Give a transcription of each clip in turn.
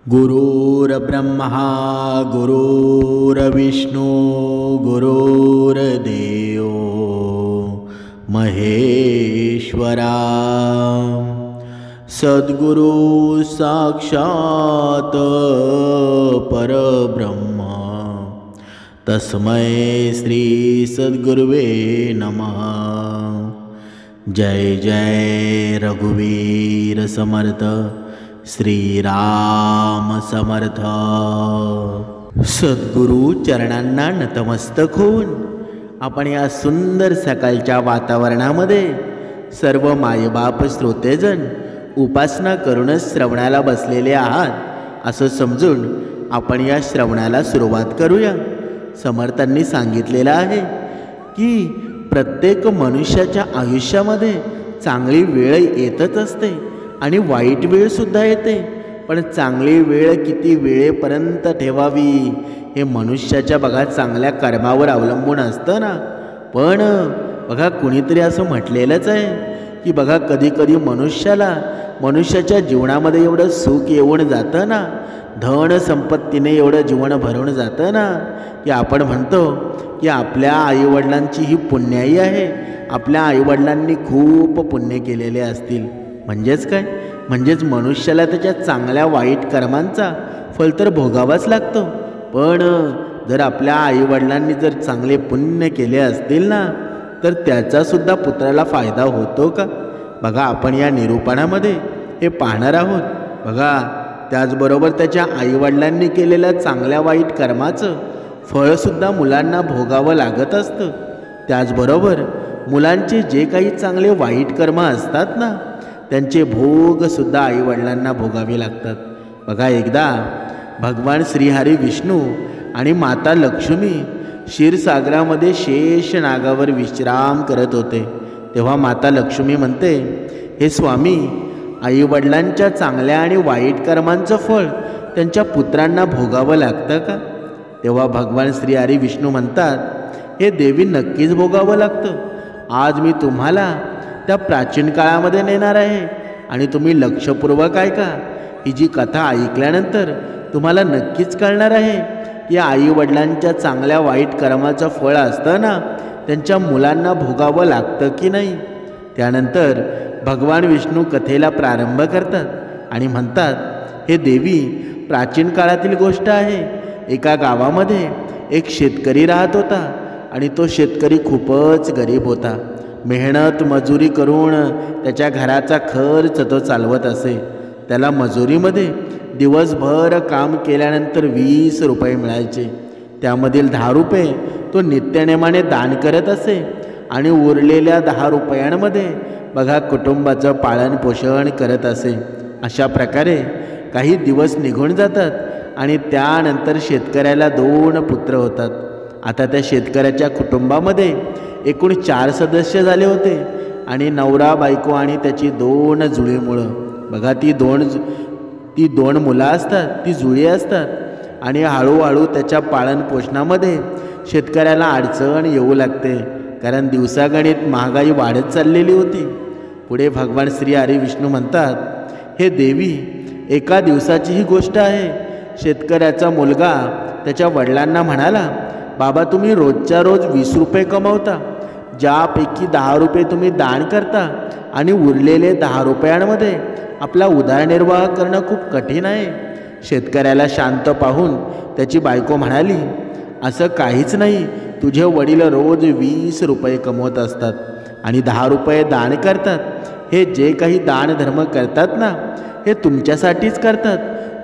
गुरुर्ब्रह्मा गुरुर्विष्णू गुरुर्देव महेश्वरा सद्गुरु साक्षात परब्रह्म तस्मै श्री सद्गुरुवे नमः। जय जय रघुवीर समर्थ श्रीराम समर्थ। सद्गुरु चरणांना नतमस्तक होऊन आपण या सुंदर सकाळच्या वातावरणामध्ये सर्व मायबाप श्रोतेजन उपासना करूनच श्रवणाला बसलेले आहात असं समजून आपण या श्रवणाला सुरुवात करूया। समर्थांनी सांगितलेलं आहे की प्रत्येक मनुष्याच्या आयुष्यामध्ये चांगली वेळ येतच असते आणि वाईट वेळ सुद्धा येते, पण चांगली वेळ किती वेळेपर्यंत ठेवावी हे मनुष्याच्या बघा चांगल्या कर्मावर अवलंबून असतं ना। पण बघा कुणीतरी असं म्हटलेलंच आहे की बघा कधी कधी मनुष्याच्या जीवनामध्ये एवढं सुख येऊन जातं ना, धन संपत्तीने एवढं जीवन भरून जातं ना की आपण म्हणतो की आपल्या आईवडिलांची ही पुण्याई आहे, आपल्या आईवडिलांनी खूप पुण्य केलेले असतील। म्हणजेच काय, म्हणजेच मनुष्याला त्याच्या चांगल्या वाईट कर्मांचा फल तर भोगावाच लागतो, पण जर आपल्या आईवडिलांनी जर चांगले पुण्य केले असतील ना तर त्याचासुद्धा पुत्राला फायदा होतो का? बघा आपण या निरूपणामध्ये हे पाहणार आहोत। बघा त्याचबरोबर त्याच्या आईवडिलांनी केलेल्या चांगल्या वाईट कर्माचं फळसुद्धा मुलांना भोगावं लागत असतं। त्याचबरोबर मुलांचे जे काही चांगले वाईट कर्म असतात ना त्यांचे भोगसुद्धा आईवडिलांना भोगावे लागतात। बघा एकदा भगवान श्रीहरी विष्णू आणि माता लक्ष्मी क्षीरसागरामध्ये शेष नागावर विश्राम करत होते, तेव्हा माता लक्ष्मी म्हणते, हे स्वामी, आईवडिलांच्या चांगल्या आणि वाईट कर्मांचं फळ त्यांच्या पुत्रांना भोगावं लागतं का? तेव्हा भगवान श्रीहरी विष्णू म्हणतात, हे देवी नक्कीच भोगावं लागतं। आज मी तुम्हाला त्या प्राचीन काळामध्ये नेणार आहे आणि तुम्ही लक्षपूर्वक ऐका। ही जी कथा ऐकल्यानंतर तुम्हाला नक्कीच कळणार आहे की आईवडिलांच्या चांगल्या वाईट कर्माचं फळ असतं ना त्यांच्या मुलांना भोगावं लागतं की नाही। त्यानंतर भगवान विष्णू कथेला प्रारंभ करतात आणि म्हणतात, हे देवी, प्राचीन काळातील गोष्ट आहे। एका गावामध्ये एक शेतकरी राहत होता आणि तो शेतकरी खूपच गरीब होता। मेहनत मजुरी करून त्याच्या घराचा खर्च तो चालवत असे। त्याला मजुरीमध्ये दिवसभर काम केल्यानंतर 20 रुपये मिळायचे, त्यामधील 10 रुपये तो नित्यनेमाने दान करत असे आणि उरलेल्या 10 रुपयांमध्ये बघा कुटुंबाचं पालनपोषण करत असे। अशा प्रकारे काही दिवस निघून जातात आणि त्यानंतर शेतकऱ्याला 2 पुत्र होतात। आता त्या शेतकऱ्याच्या कुटुंबामध्ये एकूण 4 सदस्य झाले होते आणि नवरा बायको आणि त्याची 2 जुळी मुलं। बघा ती दोन मुलं असतात, ती जुळी असतात आणि हळूहळू त्याच्या पालनपोषणामध्ये शेतकऱ्याला अडचण येऊ लागते, कारण दिवसागणिक महागाई वाढत चाललेली होती। पुढे भगवान श्री हरी विष्णू म्हणतात, हे देवी, एका दिवसाची ही गोष्ट आहे। शेतकऱ्याचा मुलगा त्याच्या वडिलांना म्हणाला, बाबा, तुम्ही रोजच्या रोज 20 रुपये कमवता, ज्यापैकी 10 रुपये तुम्ही दान करता आणि उरलेले 10 रुपयांमध्ये आपला उदरनिर्वाह करणं खूप कठीण आहे। शेतकऱ्याला शांत पाहून त्याची बायको म्हणाली, असं काहीच नाही, तुझे वडील रोज 20 रुपये कमवत असतात आणि 10 रुपये दान करतात। हे जे काही दान धर्म करतात ना हे तुमच्यासाठीच करतात,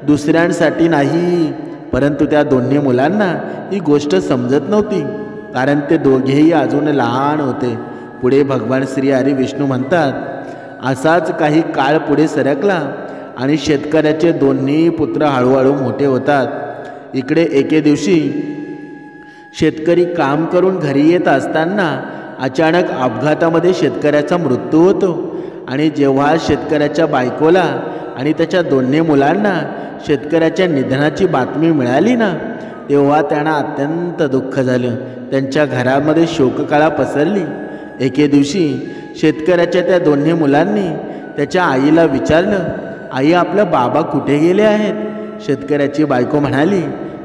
दुसऱ्यांसाठी नाही। परंतु त्या दोन्ही मुलांना ही गोष्ट समजत नव्हती, कारण ते दोघेही अजून लहान होते। पुढे भगवान श्री हरी विष्णू म्हणतात, असाच काही काळ पुढे सरकला आणि शेतकऱ्याचे दोन्ही पुत्र हळूहळू मोठे होतात। इकडे एके दिवशी शेतकरी काम करून घरी येत असताना अचानक अपघातामध्ये शेतकऱ्याचा मृत्यू होतो आणि जेव्हा शेतकऱ्याच्या बायकोला आणि त्याच्या दोन्ही मुलांना शेतकऱ्याच्या निधनाची बातमी मिळाली ना तेव्हा त्यांना अत्यंत दुःख झालं। त्यांच्या घरामध्ये शोककळा पसरली। एके दिवशी शेतकऱ्याच्या त्या दोन्ही मुलांनी त्याच्या आईला विचारलं, आई, आपलं बाबा कुठे गेले आहेत? शेतकऱ्याची बायको म्हणाली,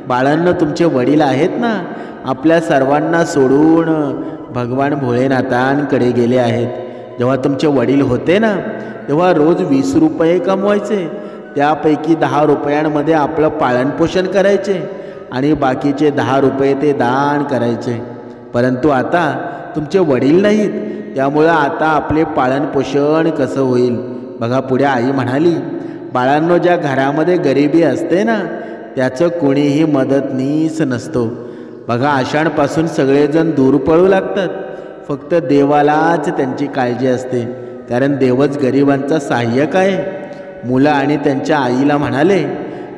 बाळांनो तुमचे वडील आहेत ना, आपल्या सर्वांना सोडून भगवान भोलेनाथांकडे गेले आहेत. जेव्हा तुमचे वडील होते ना तेव्हा रोज 20 रुपये कमवायचे, त्यापैकी 10 रुपयांमध्ये आपलं पालनपोषण करायचे आणि बाकीचे 10 रुपये ते दान करायचे. परंतु आता तुमचे वडील नाहीत, त्यामुळं आता आपले पालनपोषण कसं होईल. बघा पुढे आई म्हणाली, बाळांनो ज्या घरामध्ये गरिबी असते ना त्याचं कोणीही मदतनीस नसतो. बघा आषाढपासून सगळेजण दूर पळू लागतात, फक्त देवालाच त्यांची काळजी असते, कारण देवच गरिबांचा सहाय्यक आहे. मुलं आणि त्यांच्या आईला म्हणाले,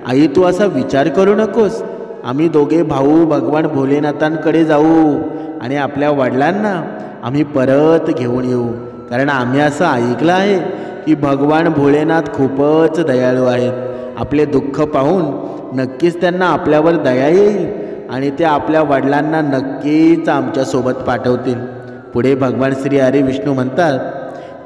आई तू असा विचार करू नकोस, आम्ही दोघे भाऊ भगवान भोलेनाथांकडे जाऊ आणि आपल्या वडिलांना आम्ही परत घेऊन येऊ, कारण आम्ही असं ऐकलं आहे की भगवान भोलेनाथ खूपच दयाळू आहेत. आपले दुःख पाहून नक्कीच त्यांना आपल्यावर दया येईल आणि ते आपल्या वडिलांना नक्कीच आमच्यासोबत पाठवतील. पुढे भगवान श्री हरी विष्णू म्हणतात,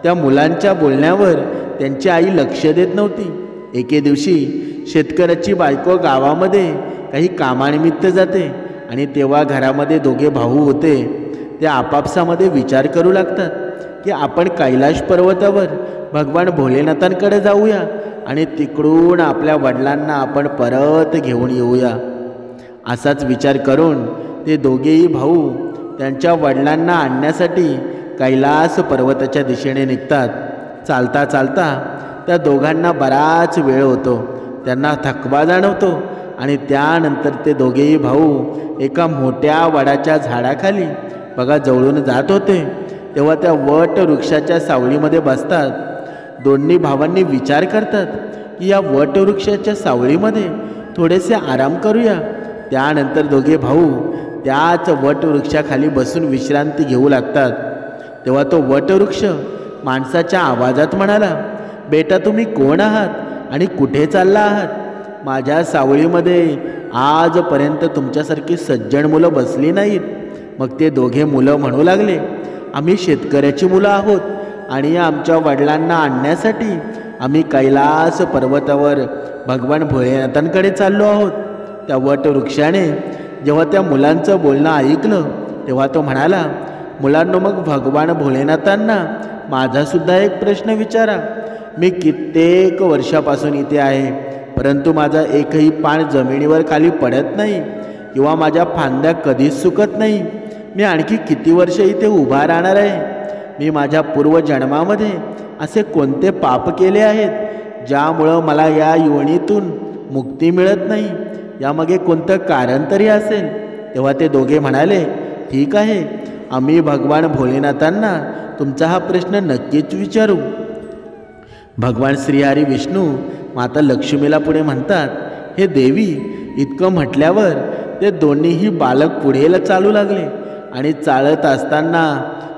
त्या मुलांच्या बोलण्यावर त्यांची आई लक्ष देत नव्हती. एके दिवशी शेतकऱ्याची बायको गावामध्ये काही कामानिमित्त जाते आणि तेव्हा घरामध्ये दोघे भाऊ होते. ते आपापसामध्ये विचार करू लागतात की आपण कैलाश पर्वतावर भगवान भोलेनाथांकडे जाऊया आणि तिकडून आपल्या वडिलांना आपण परत घेऊन येऊया. असाच विचार करून ते दोघेही भाऊ त्यांच्या वडिलांना आणण्यासाठी कैलास पर्वताच्या दिशेने निघतात. चालता चालता त्या दोघांना बराच वेळ होतो, त्यांना थकवा जाणवतो आणि त्यानंतर ते दोघेही भाऊ एका मोठ्या वडाच्या झाडाखाली बघा जवळून जात होते. तेव्हा त्या वट वृक्षाच्या सावलीमध्ये बसतात. दोन्ही भावांनी विचार करतात की या वट वृक्षाच्या सावलीमध्ये थोडेसे आराम करूया. त्यानंतर दोघे भाऊ त्याच वटवृक्षाखाली बसून विश्रांती घेऊ लागतात. तेव्हा तो वटवृक्ष माणसाच्या आवाजात म्हणाला, बेटा तुम्ही कोण आहात आणि कुठे चालला आहात? माझ्या सावळीमध्ये आजपर्यंत तुमच्यासारखी सज्जन मुलं बसली नाहीत. मग ते दोघे मुलं म्हणू लागले, आम्ही शेतकऱ्याची मुलं आहोत आणि आमच्या वडिलांना आणण्यासाठी आम्ही कैलास पर्वतावर भगवान भोलेनाथांकडे चाललो आहोत. त्या वटवृक्षाने जेव्हा त्या मुलांचं बोलणं ऐकलं तेव्हा तो म्हणाला, मुलांनो मग भगवान भोलेनाथांना माझासुद्धा एक प्रश्न विचारा. मी कित्येक वर्षापासून इथे आहे, परंतु माझा एकही पान जमिनीवर खाली पडत नाही किंवा माझ्या फांद्या कधीच सुकत नाही. मी आणखी किती वर्ष इथे उभा राहणार आहे? मी माझ्या पूर्वजन्मामध्ये असे कोणते पाप केले आहेत ज्यामुळं मला या योनीतून मुक्ती मिळत नाही? यामागे कोणतं कारण तरी असेल. तेव्हा ते दोघे म्हणाले, ठीक आहे, आम्ही भगवान भोलेनाथांना तुमचा हा प्रश्न नक्कीच विचारू. भगवान श्रीहरी विष्णू माता लक्ष्मीला पुढे म्हणतात, हे देवी. इतकं म्हटल्यावर ते दोन्हीही बालक पुढेला चालू लागले आणि चालत असताना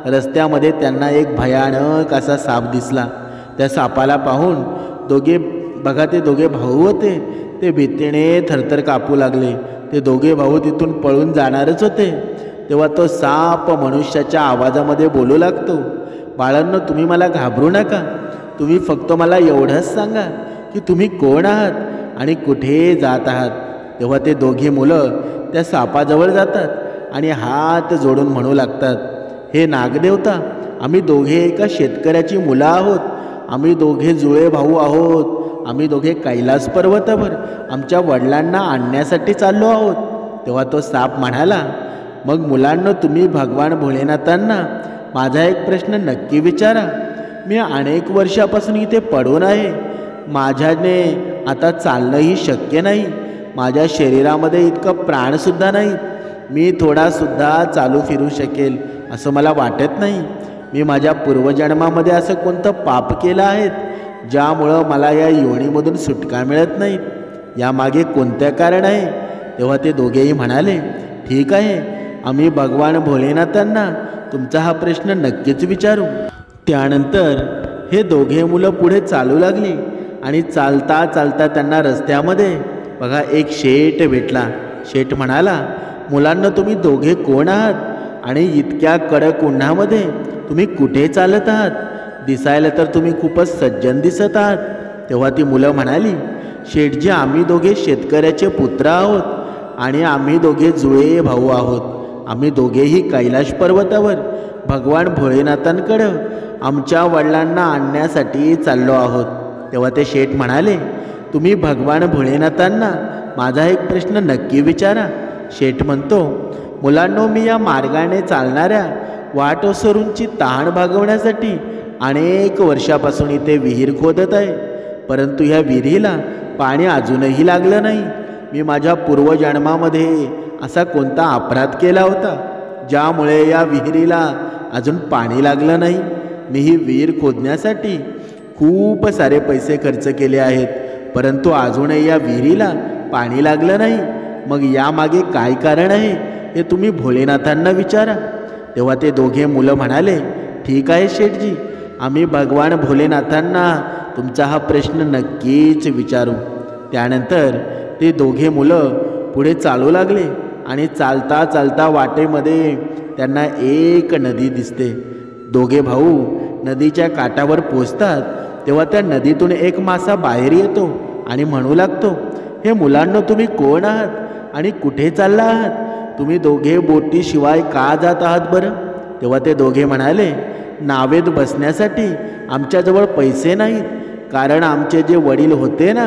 रस्त्यामध्ये त्यांना एक भयानक असा साप दिसला. त्या सापाला पाहून ते दोघे भाऊ होते ते भीतीने थरथर कापू लागले. ते दोघे भाऊ तिथून पळून जाणारच होते तेव्हा तो साप मनुष्याच्या आवाजामध्ये बोलू लागतो, बाळांनो तुम्ही मला घाबरू नका, तुम्ही फक्त मला एवढंच सांगा की तुम्ही कोण आहात आणि कुठे जात आहात. तेव्हा ते दोघे मुलं त्या सापाजवळ जातात आणि हात जोडून म्हणू लागतात, हे नागदेवता, आम्ही दोघे एका शेतकऱ्याची मुलं आहोत, आम्ही दोघे जुळे भाऊ आहोत, आम्ही दोघे कैलास पर्वतावर आमच्या वडिलांना आणण्यासाठी चाललो आहोत. तेव्हा तो साप म्हणाला, मग मुलांनो तुम्ही भगवान भोलेनाथांना माझा एक प्रश्न नक्की विचारा. मी अनेक वर्षापासून इथे पडून आहे, माझ्याने आता चालणंही शक्य नाही, माझ्या शरीरामध्ये इतकं प्राणसुद्धा नाही, मी थोडासुद्धा चालू फिरू शकेल असं मला वाटत नाही. मी माझ्या पूर्वजन्मामध्ये असं कोणतं पाप केलं आहे ज्यामुळं मला या योनीमधून सुटका मिळत नाही, यामागे कोणतं कारण आहे? तेव्हा ते दोघेही म्हणाले, ठीक आहे, आम्ही भगवान भोलेनाथांना तुमचा हा प्रश्न नक्कीच विचारू. त्यानंतर हे दोघे मुलं पुढे चालू लागली आणि चालता चालता त्यांना रस्त्यामध्ये बघा एक शेठ भेटला. शेठ म्हणाला, मुलांना तुम्ही दोघे कोण आहात आणि इतक्या कडक उन्हामध्ये तुम्ही कुठे चालत आहात? दिसायला तर तुम्ही खूपच सज्जन दिसत आहात. तेव्हा ती मुलं म्हणाली, शेठजी, आम्ही दोघे शेतकऱ्याचे पुत्र आहोत आणि आम्ही दोघे जुळे भाऊ आहोत. आम्ही दोघेही कैलाश पर्वतावर भगवान भोळेनाथांकडं आमच्या वडिलांना आणण्यासाठी चाललो आहोत. तेव्हा ते शेठ म्हणाले, तुम्ही भगवान भोळेनाथांना माझा एक प्रश्न नक्की विचारा. शेठ म्हणतो, मुलांनो, मी या मार्गाने चालणाऱ्या वाटसरूंची तहान भागवण्यासाठी अनेक वर्षापासून इथे विहीर खोदत आहे, परंतु ह्या विहिरीला पाणी अजूनही लागलं नाही. मी माझ्या पूर्वजन्मामध्ये असा कोणता अपराध केला होता ज्यामुळे या विहिरीला अजून पाणी लागलं नाही? मी ही विहीर खोदण्यासाठी खूप सारे पैसे खर्च केले आहेत, परंतु अजूनही या विहिरीला पाणी लागलं नाही. मग यामागे काय कारण आहे हे तुम्ही भोलेनाथांना विचारा. तेव्हा ते दोघे मुलं म्हणाले, ठीक आहे शेठजी, आम्ही भगवान भोलेनाथांना तुमचा हा प्रश्न नक्कीच विचारू. त्यानंतर ते दोघे मुलं पुढे चालू लागले आणि चालता चालता वाटेमध्ये त्यांना एक नदी दिसते. दोघे भाऊ नदीच्या काठावर पोचतात तेव्हा त्या नदीतून एक मासा बाहेर येतो आणि म्हणू लागतो, हे मुलांनो, तुम्ही कोण आहात आणि कुठे चालला आहात? तुम्ही दोघे बोटीशिवाय का जात आहात बरं? तेव्हा ते दोघे म्हणाले, नावेत बसण्यासाठी आमच्याजवळ पैसे नाहीत, कारण आमचे जे वडील होते ना,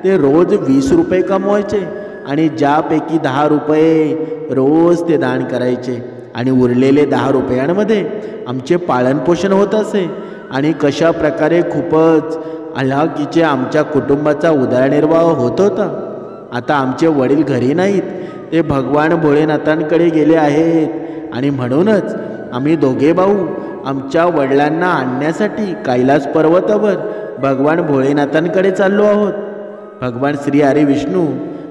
ते रोज 20 रुपये कमवायचे आणि ज्यापैकी 10 रुपये रोज ते दान करायचे आणि उरलेले 10 रुपयांमध्ये आमचे पालनपोषण होत असे. आणि कशा प्रकारे खूपच हलाखीचे आमच्या कुटुंबाचा उदरनिर्वाह होत होता. आता आमचे वडील घरी नाहीत, ते भगवान भोळेनाथांकडे गेले आहेत आणि म्हणूनच आम्ही दोघे भाऊ आमच्या वडिलांना आणण्यासाठी कैलास पर्वतावर भगवान भोळेनाथांकडे चाललो आहोत. भगवान श्री हरी विष्णू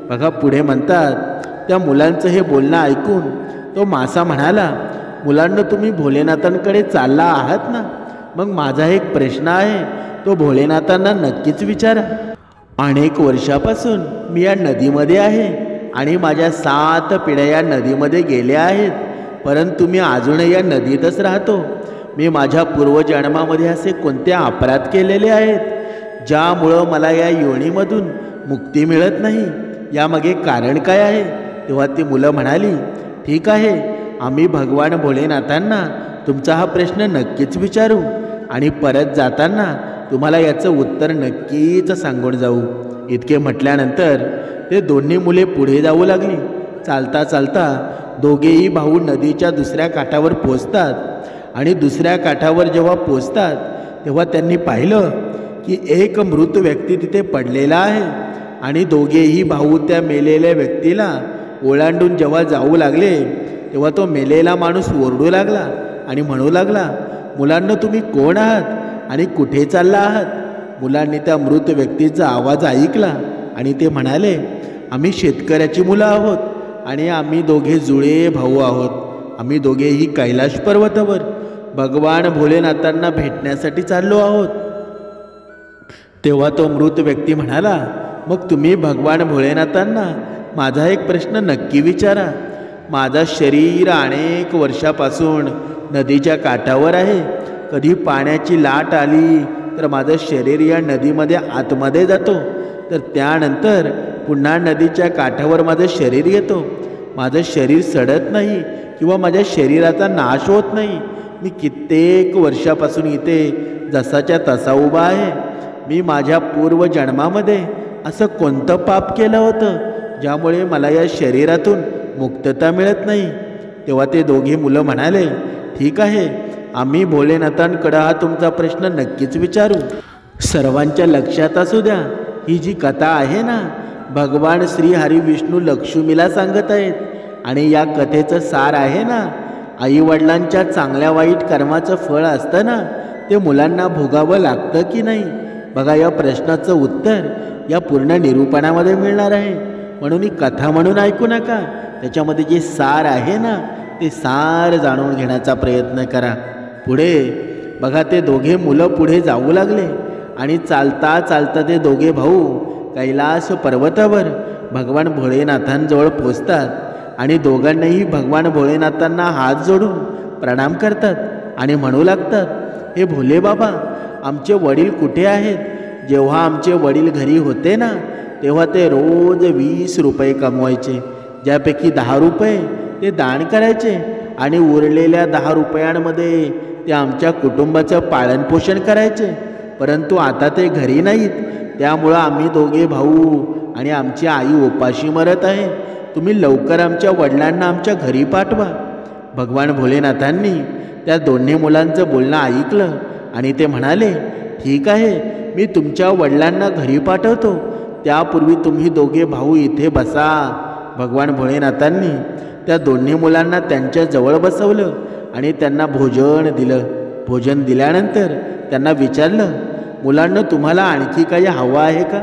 बघा पुढे म्हणतात, त्या मुलांचं हे बोलणं ऐकून तो मासा म्हणाला, मुलांना, तुम्ही भोलेनाथांकडे चालला आहात ना, मग माझा एक प्रश्न आहे, तो भोलेनाथांना नक्कीच विचारा. अनेक वर्षापासून मी या नदीमध्ये आहे आणि माझ्या 7 पिढ्या या नदीमध्ये गेल्या आहेत, परंतु मी अजूनही या नदीतच राहतो. मी माझ्या पूर्वजन्मामध्ये असे कोणते अपराध केलेले आहेत ज्यामुळं मला या योनीमधून मुक्ती मिळत नाही? यामागे कारण काय आहे? तेव्हा ती मुलं म्हणाली, ठीक आहे, आम्ही भगवान भोलेनाथांना तुमचा हा प्रश्न नक्कीच विचारू आणि परत जाताना तुम्हाला याचं उत्तर नक्कीच सांगून जाऊ. इतके म्हटल्यानंतर ते दोन्ही मुले पुढे जाऊ लागली. चालता चालता दोघेही भाऊ नदीच्या दुसऱ्या काठावर पोचतात आणि दुसऱ्या काठावर जेव्हा पोचतात तेव्हा त्यांनी पाहिलं की एक मृत व्यक्ती तिथे पडलेला आहे आणि दोघेही भाऊ त्या मेलेल्या व्यक्तीला ओलांडून जेव्हा जाऊ लागले तेव्हा तो मेलेला माणूस ओरडू लागला आणि म्हणू लागला, मुलांना, तुम्ही कोण आहात आणि कुठे चालला आहात? मुलांनी त्या मृत व्यक्तीचा आवाज ऐकला आणि ते म्हणाले, आम्ही शेतकऱ्याची मुलं आहोत आणि आम्ही दोघे जुळे भाऊ आहोत. आम्ही दोघेही कैलाश पर्वतावर भगवान भोलेनाथांना भेटण्यासाठी चाललो आहोत. तेव्हा तो मृत व्यक्ती म्हणाला, मग तुम्ही भगवान भोलेनाथांना माझा एक प्रश्न नक्की विचारा. माझं शरीर अनेक वर्षापासून नदीच्या काठावर आहे. कधी पाण्याची लाट आली तर माझं शरीर या नदीमध्ये आतमध्ये जातो, तर त्यानंतर पुन्हा नदीच्या काठावर माझं शरीर येतो. माझं शरीर सडत नाही किंवा माझ्या शरीराचा नाश होत नाही. मी कित्येक वर्षापासून इथे जसाच्या तसा उभा आहे. मी माझ्या पूर्वजन्मामध्ये असं कोणतं पाप केलं होतं ज्यामुळे मला या शरीरातून मुक्तता मिळत नाही? तेव्हा ते दोघे मुलं म्हणाले, ठीक आहे, आम्ही भोलेनाथांकडं हा तुमचा प्रश्न नक्कीच विचारू. सर्वांच्या लक्षात असू द्या, ही जी कथा आहे ना, भगवान श्री हरी विष्णू लक्ष्मीला सांगत आहेत आणि या कथेचं सार आहे ना, आईवडिलांच्या चांगल्या वाईट कर्माचं फळ असतं ना, ते मुलांना भोगावं लागतं की नाही? बघा, या प्रश्नाचं उत्तर या पूर्ण निरूपणामध्ये मिळणार आहे. म्हणून ही कथा म्हणून ऐकू नका, त्याच्यामध्ये जे सार आहे ना, ते सार जाणून घेण्याचा प्रयत्न करा. पुढे बघा, ते दोघे मुलं पुढे जाऊ लागले आणि चालता चालता ते दोघे भाऊ कैलास पर्वतावर भगवान भोलेनाथांजवळ पोचतात आणि दोघांनाही भगवान भोलेनाथांना हात जोडून प्रणाम करतात आणि म्हणू लागतात, हे भोले बाबा, आमचे वडील कुठे आहेत जेव्हा आमचे वडील घरी होते ना, तेव्हा ते रोज 20 रुपये कमवायचे, ज्यापैकी 10 रुपये ते दान करायचे आणि उरलेल्या 10 रुपयांमध्ये ते आमच्या कुटुंबाचं पालनपोषण करायचे. परंतु आता ते घरी नाहीत, त्यामुळं आम्ही दोघे भाऊ आणि आमची आई उपाशी मरत आहे. तुम्ही लवकर आमच्या वडिलांना आमच्या घरी पाठवा. भगवान भोलेनाथांनी त्या दोन्ही मुलांचं बोलणं ऐकलं आणि ते म्हणाले, ठीक आहे, मी तुमच्या वडिलांना घरी पाठवतो, त्यापूर्वी तुम्ही दोघे भाऊ इथे बसा. भगवान भोलेनाथांनी त्या दोन्ही मुलांना त्यांच्या जवळ बसवलं आणि त्यांना भोजन दिलं. भोजन दिल्यानंतर त्यांना विचारलं, मुलांना तुम्हाला आणखी काही हवं आहे का?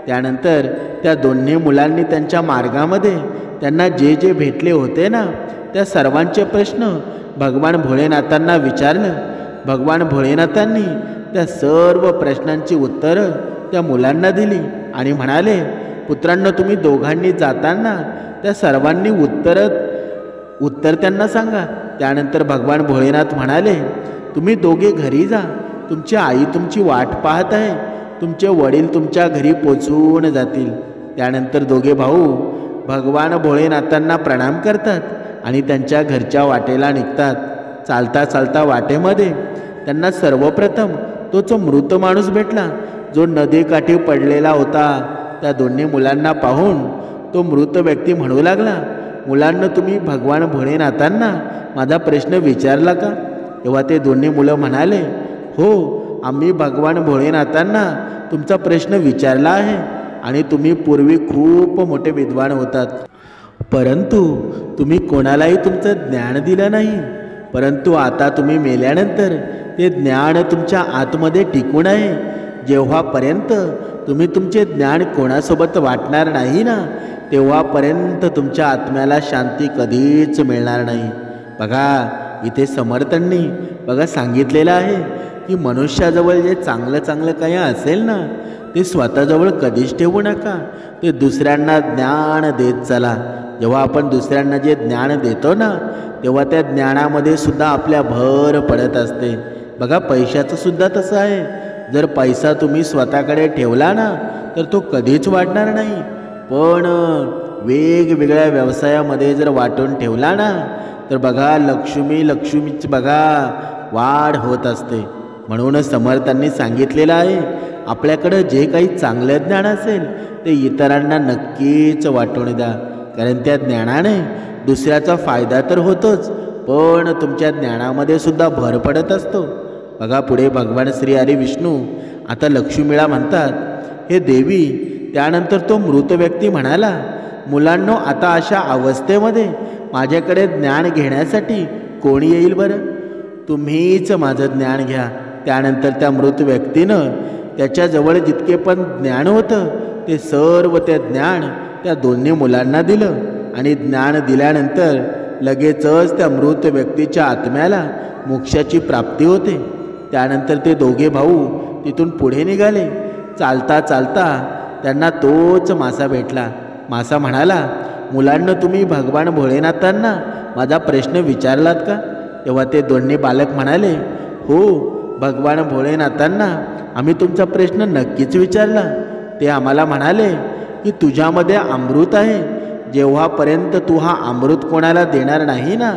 त्यानंतर त्या दोन्ही मुलांनी त्यांच्या मार्गामध्ये त्यांना जे जे भेटले होते ना, त्या सर्वांचे प्रश्न भगवान भोलेनाथांना विचारलं. भगवान भोलेनाथांनी त्या सर्व प्रश्नांची उत्तरं त्या मुलांना दिली आणि म्हणाले, पुत्रांनो, तुम्ही दोघांनी जाताना त्या सर्वांनी उत्तर त्यांना सांगा. त्यानंतर भगवान भोलेनाथ म्हणाले, तुम्ही दोघे घरी जा, तुमची आई तुमची वाट पाहत आहे, तुमचे वडील तुमच्या घरी पोचून जातील. त्यानंतर दोघे भाऊ भगवान भोलेनाथांना प्रणाम करतात आणि त्यांच्या घरच्या वाटेला निघतात. चालता चालता वाटेमध्ये त्यांना सर्वप्रथम तोच मृत माणूस भेटला, जो नदीकाठी पडलेला होता. त्या दोन्ही मुलांना पाहून तो मृत व्यक्ती म्हणू लागला, मुलांना तुम्ही भगवान भोलेनाथांना माझा प्रश्न विचारला का? तेव्हा ते दोन्ही मुलं म्हणाले, हो, आम्ही भगवान भोलेनाथांना तुमचा प्रश्न विचारला आहे आणि तुम्ही पूर्वी खूप मोठे विद्वान होतात, परंतु तुम्ही कोणालाही तुमचं ज्ञान दिलं नाही. परंतु आता तुम्ही मेल्यानंतर ते ज्ञान तुमच्या आतमध्ये टिकून आहे. जेव्हापर्यंत तुम्ही तुमचे ज्ञान कोणासोबत वाटणार नाही ना, तेव्हापर्यंत तुमच्या आत्म्याला शांती कधीच मिळणार नाही. बघा, इथे समर्थांनी सांगितलेलं आहे की मनुष्याजवळ जे चांगलं चांगलं काही असेल ना, ते स्वतःजवळ कधीच ठेवू नका, ते दुसऱ्यांना ज्ञान देत चला. जेव्हा आपण दुसऱ्यांना जे ज्ञान देतो ना, तेव्हा त्या ज्ञानामध्ये सुद्धा आपल्या भर पडत असते. बघा, पैशाचं सुद्धा तसं आहे. जर पैसा तुम्ही स्वतःकडे ठेवला ना, तर तो कधीच वाढणार नाही. पण वेगवेगळ्या व्यवसायामध्ये जर वाटून ठेवला ना, तर बघा लक्ष्मीची वाढ होत असते. म्हणून समर्थांनी सांगितलेलं आहे, आपल्याकडं जे काही चांगलं ज्ञान असेल ते इतरांना नक्कीच वाटून द्या, कारण त्या ज्ञानाने दुसऱ्याचा फायदा तर होतोच, पण तुमच्या ज्ञानामध्ये सुद्धा भर पडत असतो. बघा, पुढे भगवान श्री हरी विष्णू आता लक्ष्मीला म्हणतात, हे देवी. त्यानंतर तो मृत व्यक्ती म्हणाला, मुलांनो, आता अशा अवस्थेमध्ये माझ्याकडे ज्ञान घेण्यासाठी कोणी येईल बरं? तुम्हीच माझं ज्ञान घ्या. त्यानंतर त्या मृत व्यक्तीनं त्याच्याजवळ जितके पण ज्ञान होतं ते सर्व ते ज्ञान त्या दोन्ही मुलांना दिलं आणि ज्ञान दिल्यानंतर लगेचच त्या मृत व्यक्तीच्या आत्म्याला मोक्षाची प्राप्ती होते. त्यानंतर ते दोघे भाऊ तिथून पुढे निघाले. चालता चालता त्यांना तोच मासा भेटला. मासा म्हणाला, मुलांना तुम्ही भगवान भोलेनाथांना माझा प्रश्न विचारलात का? तेव्हा ते दोन्ही बालक म्हणाले, हो, भगवान भोलेनाथांना आम्ही तुमचा प्रश्न नक्कीच विचारला. ते आम्हाला म्हणाले की तुझ्यामध्ये अमृत आहे. जेव्हापर्यंत तू हा अमृत कोणाला देणार नाही ना,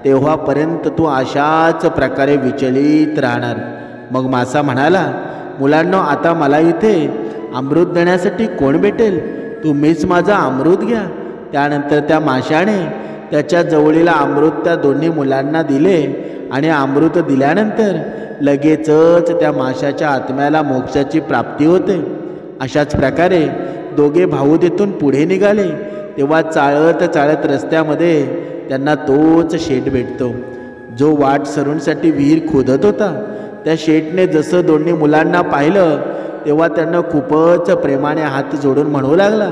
तेव्हापर्यंत तू अशाच प्रकारे विचलित राहणार. मग मासा म्हणाला, मुलांनो, आता मला इथे अमृत देण्यासाठी कोण भेटेल? तुम्हीच माझं अमृत घ्या. त्यानंतर त्या माशाने त्याच्या जवळीला अमृत त्या दोन्ही मुलांना दिले आणि अमृत दिल्यानंतर लगेचच त्या माशाच्या आत्म्याला मोक्षाची प्राप्ती होते. अशाच प्रकारे दोघे भाऊ तिथून पुढे निघाले. तेव्हा चाळत चाळत रस्त्यामध्ये त्यांना तोच शेठ भेटतो, जो वाट सरूंसाठी विहीर खोदत होता. त्या शेठने जसं दोन्ही मुलांना पाहिलं तेव्हा त्यांना खूपच प्रेमाने हात जोडून म्हणू लागला,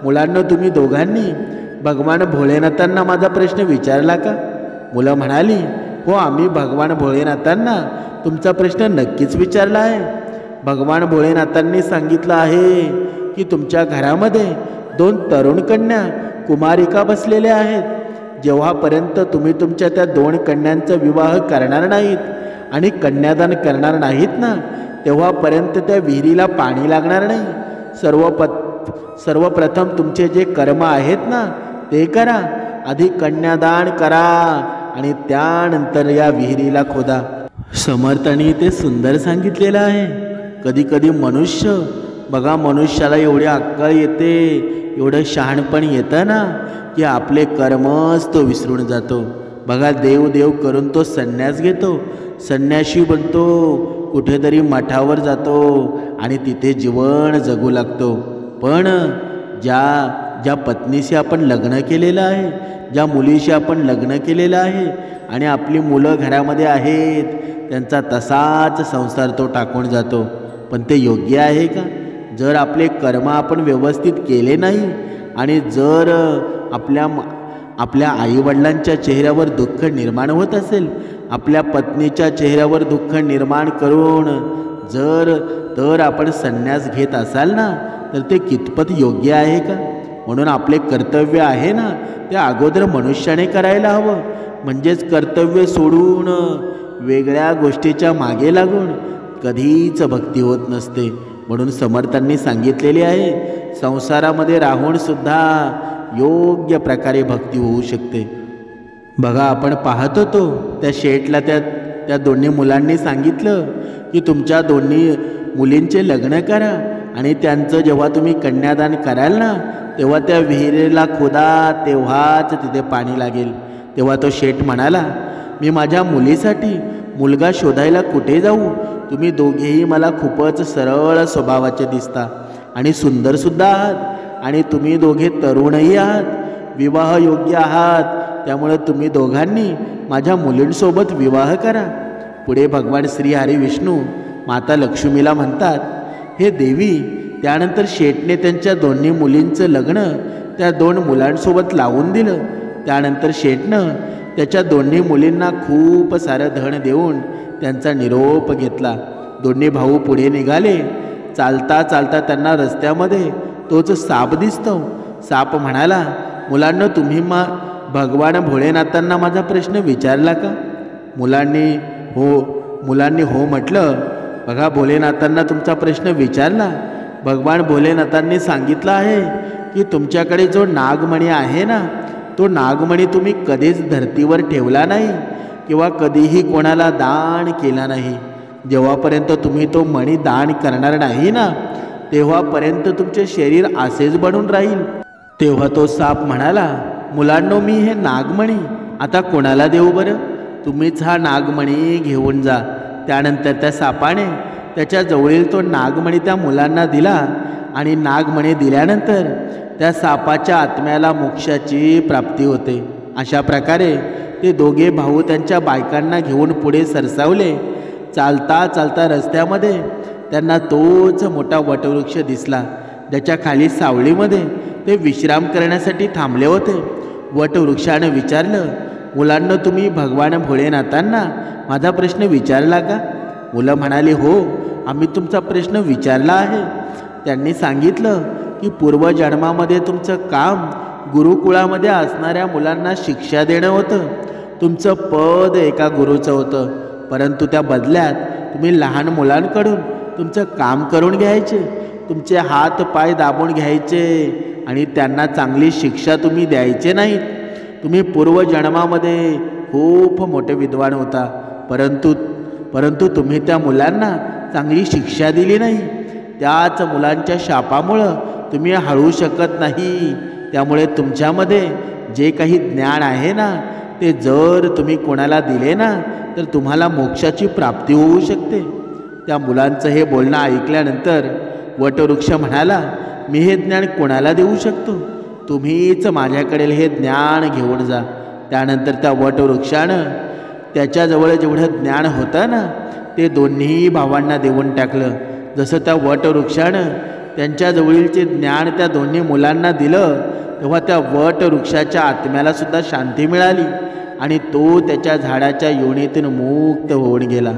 मुलांना, तुम्ही दोघांनी भगवान भोलेनाथांना माझा प्रश्न विचारला का? मुलं म्हणाली, हो, आम्ही भगवान भोलेनाथांना तुमचा प्रश्न नक्कीच विचारला आहे. भगवान भोलेनाथांनी सांगितलं आहे की तुमच्या घरामध्ये 2 तरुण कन्या कुमारिका बसलेल्या आहेत. जेव्हापर्यंत तुम्ही तुमच्या त्या 2 कन्यांचा विवाह करणार नाहीत आणि कन्यादान करणार नाहीत ना, तेव्हापर्यंत त्या विहिरीला पाणी लागणार नाही. सर्वप्रथम तुमचे जे कर्म आहेत ना ते करा, आधी कन्यादान करा आणि त्यानंतर या विहिरीला खोदा. समर्थांनी ते सुंदर सांगितलेलं आहे. कधी कधी मनुष्य बघा, मनुष्याला एवढी अक्कल येते, एवढं शहाणपण येतं ना की आपले कर्मच तो विसरून जातो. बघा, देव देव करून तो संन्यास घेतो, संन्याशी बनतो, कुठेतरी मठावर जातो आणि तिथे जीवन जगू लागतो. पण ज्या पत्नीशी आपण लग्न केलेलं आहे, ज्या मुलीशी आपण लग्न केलेलं आहे आणि आपली मुलं घरामध्ये आहेत, त्यांचा तसाच संसार तो टाकून जातो. पण ते योग्य आहे का? जर आपले कर्म आपण व्यवस्थित केले नाही आणि जर आपल्या आईवडिलांच्या चेहऱ्यावर दुःख निर्माण होत असेल, आपल्या पत्नीच्या चेहऱ्यावर दुःख निर्माण करून जर आपण संन्यास घेत असाल ना, तर ते कितपत योग्य आहे का? म्हणून आपले कर्तव्य आहे ना ते अगोदर मनुष्याने करायला हवं. म्हणजेच कर्तव्य सोडून वेगळ्या गोष्टीच्या मागे लागून कधीच भक्ती होत नसते. म्हणून समर्थांनी सांगितलेले आहे, संसारामध्ये राहून सुद्धा योग्य प्रकारे भक्ती होऊ शकते. बघा, आपण पाहत होतो त्या शेठला त्या दोन्ही मुलांनी सांगितलं की तुमच्या दोन्ही मुलींचे लग्न करा आणि त्यांचं जेव्हा तुम्ही कन्यादान कराल ना, तेव्हा त्या विहिरीला खोदा, तेव्हाच तिथे पाणी लागेल. तेव्हा तो शेठ म्हणाला, मी माझ्या मुलीसाठी मुलगा शोधायला कुठे जाऊ? तुम्ही दोघेही मला खूपच सरळ स्वभावाचे दिसता आणि सुंदरसुद्धा आहात आणि तुम्ही दोघे तरुणही आहात, विवाह योग्य आहात. त्यामुळे तुम्ही दोघांनी माझ्या मुलींसोबत विवाह करा. पुढे भगवान श्री हरी विष्णू माता लक्ष्मीला म्हणतात, हे देवी. त्यानंतर शेठने त्यांच्या दोन्ही मुलींचं लग्न त्या दोन मुलांसोबत लावून दिलं. त्यानंतर शेठनं त्याच्या दोन्ही मुलींना खूप सारं धन देऊन त्यांचा निरोप घेतला. दोन्ही भाऊ पुढे निघाले. चालता चालता त्यांना रस्त्यामध्ये तोच साप दिसतो. साप म्हणाला, मुलांना तुम्ही भगवान भोलेनाथांना माझा प्रश्न विचारला का? मुलांनी हो म्हटलं. बघा, भोलेनाथांना तुमचा प्रश्न विचारला. भगवान भोलेनाथांनी सांगितलं आहे की तुमच्याकडे जो नागमणी आहे ना, तो नागमणी तुम्ही कधीच धरतीवर ठेवला नाही किंवा कधीही कोणाला दान केला नाही. जेव्हापर्यंत तुम्ही तो मणी दान करणार नाही ना, तेव्हापर्यंत तुमचे शरीर असेच बनून राहील. तेव्हा तो साप म्हणाला, मुलांनो, मी हे नागमणी आता कोणाला देऊ बरं? तुम्हीच हा नागमणी घेऊन जा. त्यानंतर त्या सापाने त्याच्या जवळील तो नागमणी त्या मुलांना दिला आणि नागमणी दिल्यानंतर त्या सापाच्या आत्म्याला मोक्षाची प्राप्ती होते. अशा प्रकारे ते दोघे भाऊ त्यांच्या बायकांना घेऊन पुढे सरसावले. चालता चालता रस्त्यामध्ये त्यांना तोच मोठा वटवृक्ष दिसला, ज्याच्या खाली सावलीमध्ये ते विश्राम करण्यासाठी थांबले होते. वटवृक्षाने विचारलं, मुलांना तुम्ही भगवान भोलेनाथांना माझा प्रश्न विचारला का? मुलं म्हणाली, हो, आम्ही तुमचा प्रश्न विचारला आहे. त्यांनी सांगितलं की पूर्वजन्मामध्ये तुमचं काम गुरुकुळामध्ये असणाऱ्या मुलांना शिक्षा देणं होतं. तुमचं पद एका गुरुचं होतं, परंतु त्या बदल्यात तुम्ही लहान मुलांकडून तुमचं काम करून घ्यायचे, तुमचे हात पाय दाबून घ्यायचे आणि त्यांना चांगली शिक्षा तुम्ही द्यायचे नाहीत. तुम्ही पूर्वजन्मामध्ये खूप मोठे विद्वान होता, परंतु तुम्ही त्या मुलांना चांगली शिक्षा दिली नाही. त्याच मुलांच्या शापामुळं तुम्ही हळू शकत नाही. त्यामुळे तुमच्यामध्ये जे काही ज्ञान आहे ना, ते जर तुम्ही कोणाला दिले ना, तर तुम्हाला मोक्षाची प्राप्ती होऊ शकते. त्या मुलांचं हे बोलणं ऐकल्यानंतर वटवृक्ष म्हणाला, मी हे ज्ञान कोणाला देऊ शकतो? तुम्हीच माझ्याकडे हे ज्ञान घेऊन जा. त्यानंतर त्या वटवृक्षानं त्याच्याजवळ जेवढं ज्ञान होतं ना, ते दोन्ही भावांना देऊन टाकलं. जसं त्या वटवृक्षानं त्यांच्याजवळीलचे ज्ञान त्या दोन्ही मुलांना दिलं, तेव्हा त्या वटवृक्षाच्या आत्म्याला सुद्धा शांती मिळाली आणि तो त्याच्या झाडाच्या योनीतून मुक्त होऊन गेला.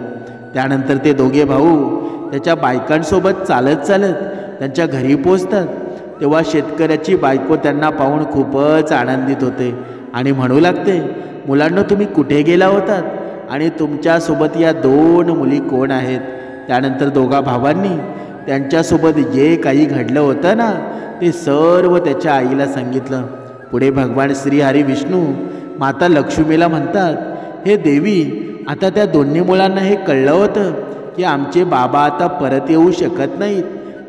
त्यानंतर ते दोघे भाऊ त्याच्या बायकांसोबत चालत चालत त्यांच्या घरी पोचतात. तेव्हा शेतकऱ्याची बायको त्यांना पाहून खूपच आनंदित होते आणि म्हणू लागते, मुलांना तुम्ही कुठे गेला होतात? आणि तुमच्यासोबत या 2 मुली कोण आहेत. त्यानंतर दोघा भावांनी त्यांच्यासोबत जे काही घडलं होतं ना ते सर्व त्याच्या आईला सांगितलं. पुढे भगवान श्री हरी विष्णू माता लक्ष्मीला म्हणतात, हे देवी, आता त्या दोन्ही मुलांना हे कळलं होतं की आमचे बाबा आता परत येऊ शकत नाहीत.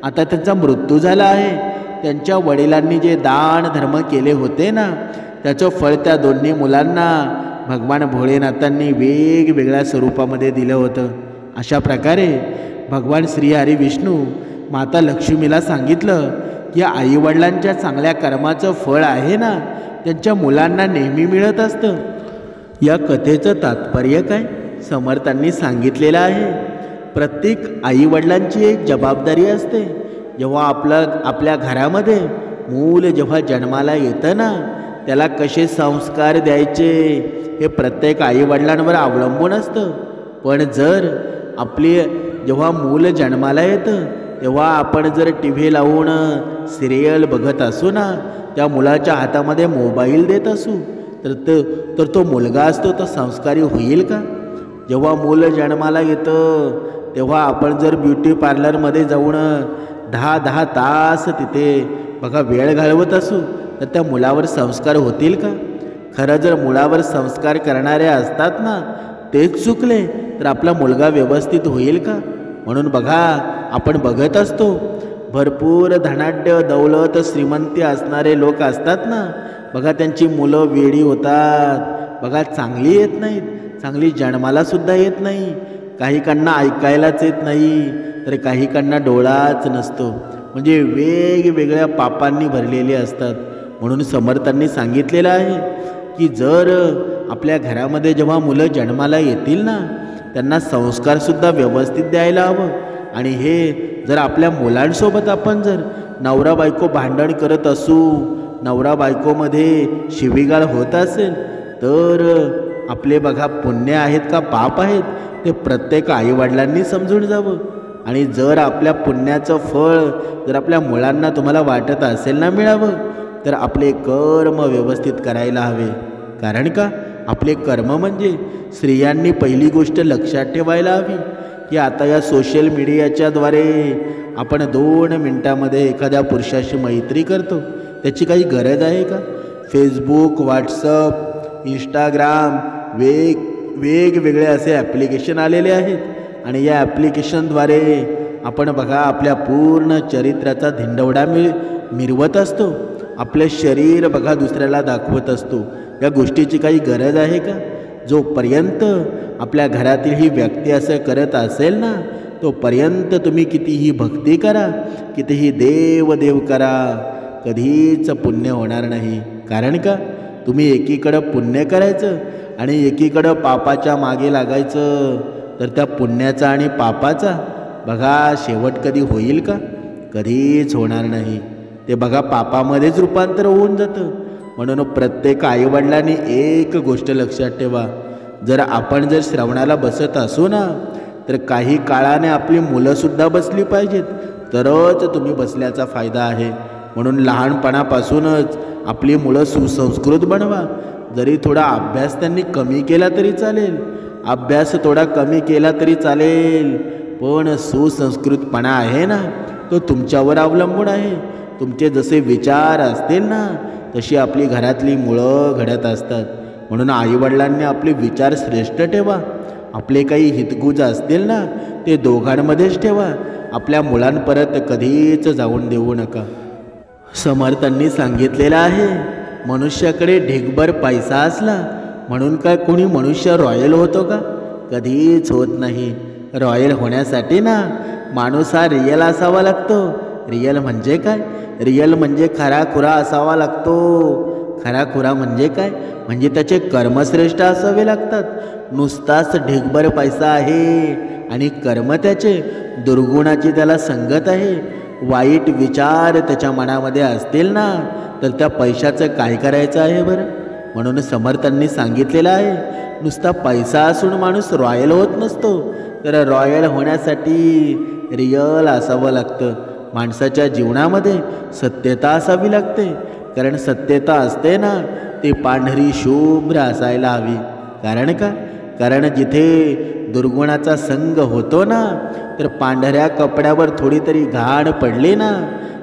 आता त्यांचा मृत्यू झाला आहे. त्यांच्या वडिलांनी जे दान धर्म केले होते ना त्याचं फळ त्या दोन्ही मुलांना भगवान भोलेनाथांनी वेगवेगळ्या स्वरूपामध्ये दिलं होतं. अशा प्रकारे भगवान श्री हरी विष्णू माता लक्ष्मीला सांगितलं की आईवडिलांच्या चांगल्या कर्माचं फळ आहे ना त्यांच्या मुलांना नेहमी मिळत असतं. या कथेचं तात्पर्य काय? समर्थांनी सांगितलेलं आहे, प्रत्येक आईवडिलांची एक जबाबदारी असते. जेव्हा आपल्या घरामध्ये मूल जेव्हा जन्माला येतं ना त्याला कसे संस्कार द्यायचे हे प्रत्येक आईवडिलांवर अवलंबून असतं. पण जर जेव्हा मूल जन्माला येतं तेव्हा आपण जर TV लावून सिरियल बघत असू ना, त्या मुलाच्या हातामध्ये मोबाईल देत असू तर तो मुलगा असतो तो संस्कारी होईल का? जेव्हा मूल जन्माला येतं तेव्हा आपण जर ब्युटी पार्लरमध्ये जाऊन 10 तास तिथे बघा वेळ घालवत असू तर त्या मुलावर संस्कार होतील का? खरं जर मुलावर संस्कार करणारे असतात ना तेच चुकले तर आपला मुलगा व्यवस्थित होईल का? म्हणून बघा आपण बघत असतो भरपूर धनाढ्य दौलत श्रीमंती असणारे लोक असतात ना, बघा त्यांची मुलं वेडी होतात. बघा चांगली येत नाहीत, चांगली जन्मालासुद्धा येत नाही. काहीकांना ऐकायलाच येत नाही तर काहीकांना डोळाच नसतो. म्हणजे वेगवेगळ्या पापांनी भरलेले असतात. म्हणून समर्थांनी सांगितलेलं आहे की जर आपल्या घरामध्ये जेव्हा मुलं जन्माला येतील ना त्यांना संस्कारसुद्धा व्यवस्थित द्यायला हवं. आणि हे जर आपल्या मुलांसोबत आपण जर नवरा बायको भांडण करत असू, नवरा बायकोमध्ये शिवीगाळ होत असेल तर आपले बघा पुण्य आहेत का पाप आहेत ते प्रत्येक आईवडिलांनी समजून जावं. आणि जर आपल्या पुण्याचं फळ जर आपल्या मुलांना तुम्हाला वाटत असेल ना मिळावं तर आपले कर्म व्यवस्थित करायला हवे. कारण का आपले कर्म म्हणजे स्त्रियांनी पहिली गोष्ट लक्षात ठेवायला हवी की आता या सोशल मीडियाच्याद्वारे आपण 2 मिनिटामध्ये एखाद्या पुरुषाशी मैत्री करतो, त्याची काही गरज आहे का? फेसबुक, व्हॉट्सअप, इंस्टाग्राम वेगवेगळे असे ॲप्लिकेशन आलेले आहेत आणि या ॲप्लिकेशनद्वारे आपण बघा आपल्या पूर्ण चरित्राचा धिंडवडा मिरवत असतो. आपले शरीर बघा दुसऱ्याला दाखवत असतो. या गोष्टीची काही गरज आहे का? जोपर्यंत आपल्या घरातील ही व्यक्ती असं करत असेल ना तोपर्यंत तुम्ही कितीही भक्ती करा, कितीही देव करा, कधीच पुण्य होणार नाही. कारण का तुम्ही एकीकडं पुण्य करायचं आणि एकीकडं पापाच्या मागे लागायचं तर त्या पुण्याचा आणि पापाचा बघा शेवट कधी होईल का? कधीच होणार नाही. ते बघा पापामध्येच रूपांतर होऊन जातं. म्हणून प्रत्येक आईवडिलांनी एक गोष्ट लक्षात ठेवा, जर आपण जर श्रवणाला बसत असू ना तर काही काळाने आपली मुलंसुद्धा बसली पाहिजेत तरच तुम्ही बसल्याचा फायदा आहे. म्हणून लहानपणापासूनच आपली मुलं सुसंस्कृत बनवा. जरी थोडा अभ्यास त्यांनी कमी केला तरी चालेल, अभ्यास थोडा कमी केला तरी चालेल, पण सुसंस्कृतपणा आहे ना तो तुमच्यावर अवलंबून आहे. तुमचे जसे विचार असतील ना तशी आपली घरातली मुलं घडत असतात. म्हणून आईवडिलांनी आपले विचार श्रेष्ठ ठेवा. आपले काही हितगुज असतील ना ते दोघांमध्येच ठेवा. आपल्या मुलांपर्यंत कधीच जाऊन देऊ नका. समर्थांनी सांगितलेलं आहे मनुष्याकडे ढिगभर पैसा असला म्हणून काय कोणी मनुष्य रॉयल होतो का? कधीच होत नाही. रॉयल होण्यासाठी ना माणूस हा रियल असावा लागतो. रियल म्हणजे काय? रियल म्हणजे खराखुरा असावा लागतो. खराखुरा म्हणजे काय? म्हणजे त्याचे कर्मश्रेष्ठ असावे लागतात. नुसताच ढिगभर पैसा आहे आणि कर्म त्याचे दुर्गुणाची त्याला संगत आहे, वाईट विचार त्याच्या मनामध्ये असतील ना तर त्या पैशाचं काय करायचं आहे बरं? म्हणून समर्थांनी सांगितलेलं आहे नुसता पैसा असून माणूस रॉयल होत नसतो, तर रॉयल होण्यासाठी रियल असावं लागतं. माणसाच्या जीवनामध्ये सत्यता असावी लागते. कारण सत्यता असते ना ती पांढरी शुभ्र असायला हवी. कारण का कारण जिथे दुर्गुणाचा संग होतो ना, तर पांढऱ्या कपड्यावर थोडी तरी घाण पडली ना,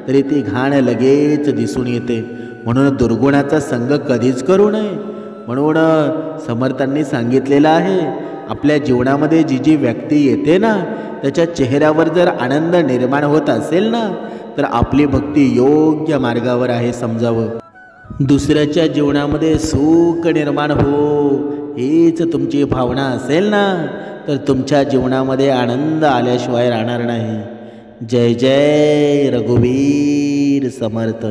तरी ती घाण लगेच दिसून येते. म्हणून दुर्गुणाचा संग कधीच करू नये. म्हणून समर्थांनी सांगितलेलं आहे, आपल्या जीवनामध्ये जी जी व्यक्ती येते ना, त्याच्या चेहऱ्यावर जर आनंद निर्माण होत असेल ना, तर आपली भक्ती योग्य मार्गावर आहे समजावं. दुसऱ्याच्या जीवनामध्ये सुख निर्माण हो, हीच तुमची भावना असेल ना, तर तुमच्या जीवनामध्ये आनंद आल्याशिवाय राहणार नाही. जय जय रघुवीर समर्थ.